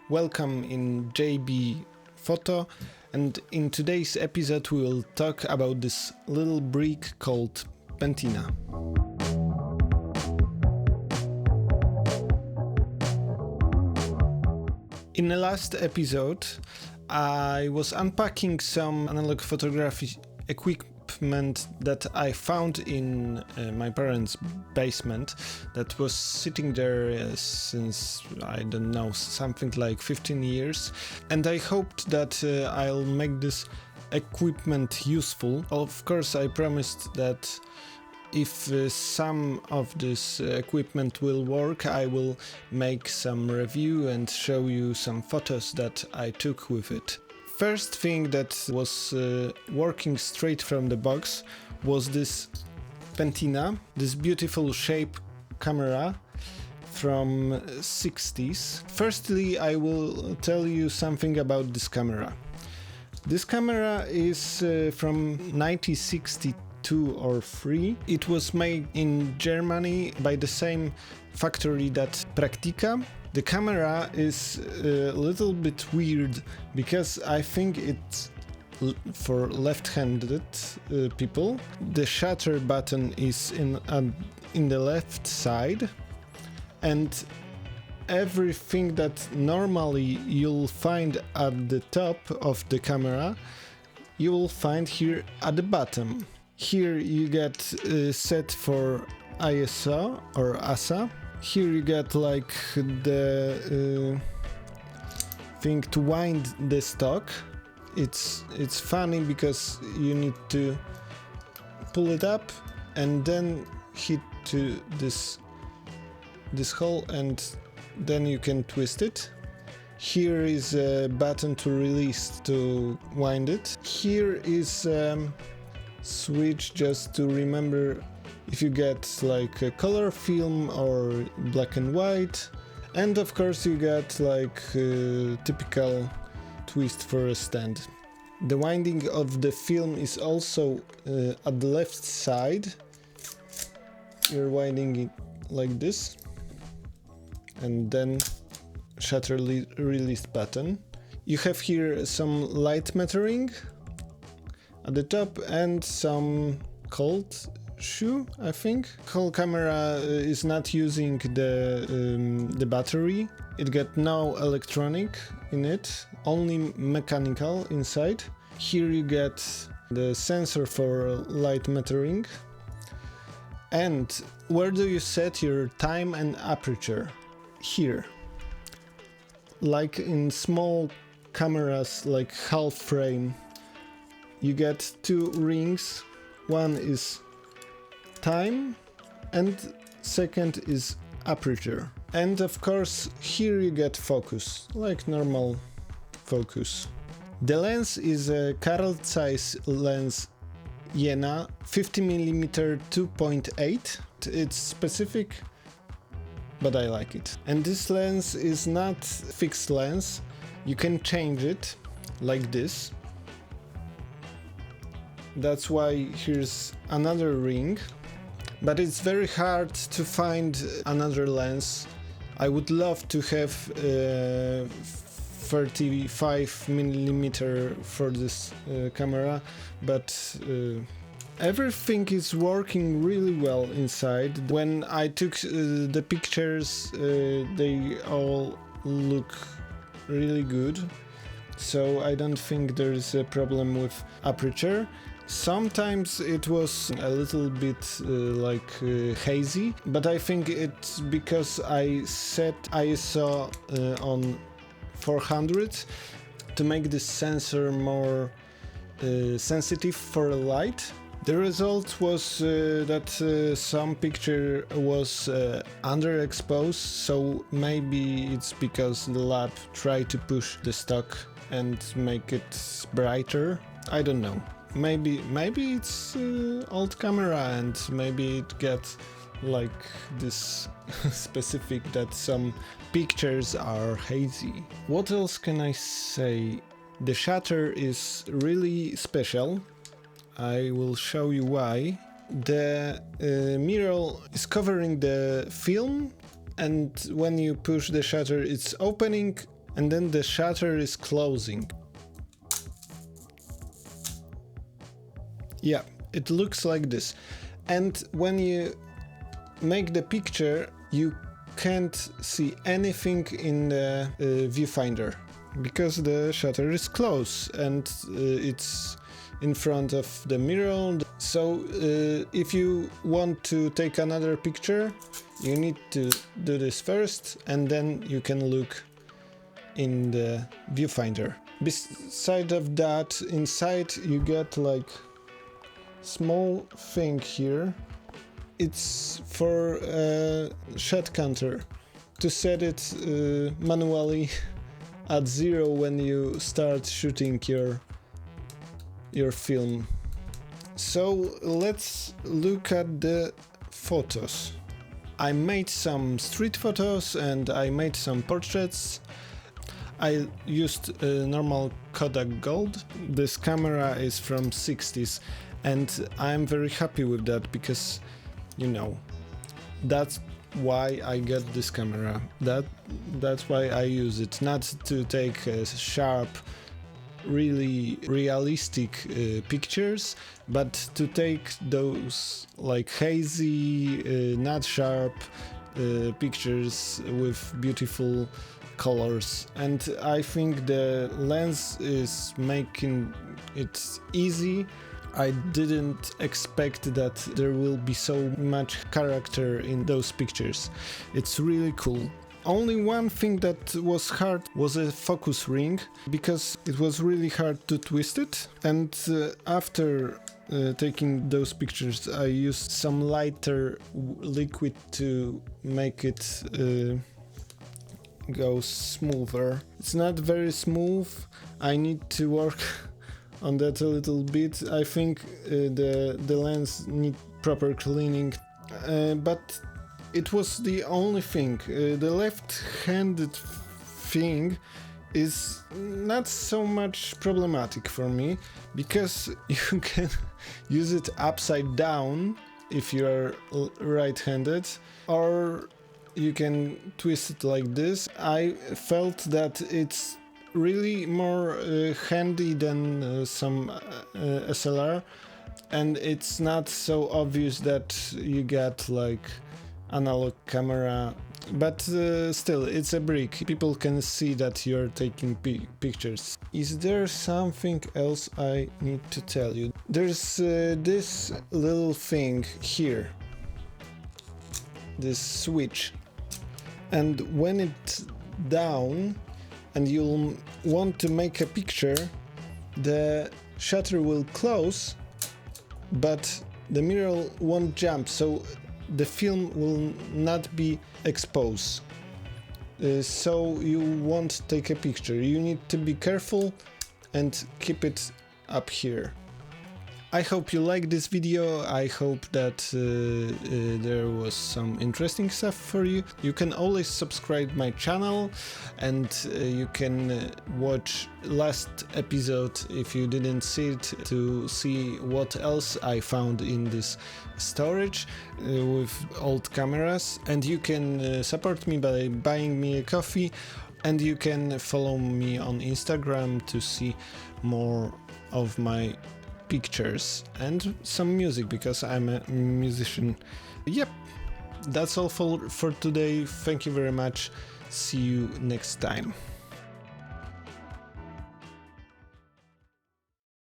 Welcome in JB Photo, and in today's episode we will talk about this little brick called Pentina. In the last episode I was unpacking some analog photography equipment that I found in my parents' basement that was sitting there since, I don't know, something like 15 years, and I hoped that I'll make this equipment useful. Of course, I promised that if some of this equipment will work, I will make some review and show you some photos that I took with it. First thing that was working straight from the box was this Pentina, this beautiful shape camera from 60's. Firstly, I will tell you something about this camera. This camera is from 1962 or 3. It was made in Germany by the same factory that Praktika. The camera is a little bit weird because I think it's for left-handed people. The shutter button is in the left side, and everything that normally you'll find at the top of the camera, you will find here at the bottom. Here you get set for ISO or ASA. Here you get like the thing to wind the stock. It's funny because you need to pull it up and then hit to this hole, and then you can twist it. Here is a button to release to wind it. Here is switch just to remember if you get like a color film or black and white, and of course you get like a typical twist for a stand. The winding of the film is also at the left side. You're winding it like this, and then shutter release button. You have here some light metering at the top and some cold shoe, I think. Whole camera is not using the battery. It got no electronic in it, only mechanical inside. Here you get the sensor for light metering. And where do you set your time and aperture? Here. Like in small cameras, like half frame, you get two rings. One is time and second is aperture. And of course here you get focus, like normal focus. The lens is a Carl Zeiss lens Jena 50mm 2.8. It's specific, but I like it. And this lens is not fixed lens. You can change it like this. That's why here's another ring. But it's very hard to find another lens. I would love to have 35mm for this camera, but everything is working really well inside. When I took the pictures, they all look really good, so I don't think there's a problem with aperture. Sometimes it was a little bit hazy, but I think it's because I set ISO on 400 to make this sensor more sensitive for light. The result was that some picture was underexposed, so maybe it's because the lab tried to push the stock and make it brighter. I don't know. Maybe it's old camera and maybe it gets like this specific that some pictures are hazy. What else can I say? The shutter is really special. I will show you why. The mirror is covering the film and when you push the shutter it's opening and then the shutter is closing. Yeah, it looks like this. And when you make the picture, you can't see anything in the viewfinder because the shutter is closed and it's in front of the mirror. So if you want to take another picture, you need to do this first and then you can look in the viewfinder. Beside of that, inside you get like small thing here. It's for a shot counter to set it manually at 0 when you start shooting your film. So let's look at the photos. I made some street photos and I made some portraits. I used a normal Kodak Gold. This camera is from 60's and I'm very happy with that because, you know, that's why I got this camera. That's why I use it, not to take sharp, really realistic pictures, but to take those like hazy, not sharp pictures with beautiful colors. And I think the lens is making it easy. I didn't expect that there will be so much character in those pictures. It's really cool. Only one thing that was hard was a focus ring, because it was really hard to twist it. And after taking those pictures, I used some lighter liquid to make it go smoother. It's not very smooth. I need to work on that a little bit. I think the lens needs proper cleaning, but it was the only thing. The left-handed thing is not so much problematic for me because you can use it upside down if you are right-handed, or you can twist it like this. I felt that it's really more handy than some SLR, and it's not so obvious that you got like analog camera, but still it's a brick. People can see that you're taking pictures. Is there something else I need to tell you? There's this little thing here, this switch, and when it's down and you'll want to make a picture, the shutter will close, but the mirror won't jump, so the film will not be exposed. So you won't take a picture. You need to be careful and keep it up here. I hope you liked this video. I hope that there was some interesting stuff for you. You can always subscribe my channel, and you can watch last episode if you didn't see it, to see what else I found in this storage with old cameras. And you can support me by buying me a coffee, and you can follow me on Instagram to see more of my pictures and some music, because I'm a musician. Yep, that's all for today. Thank you very much. See you next time.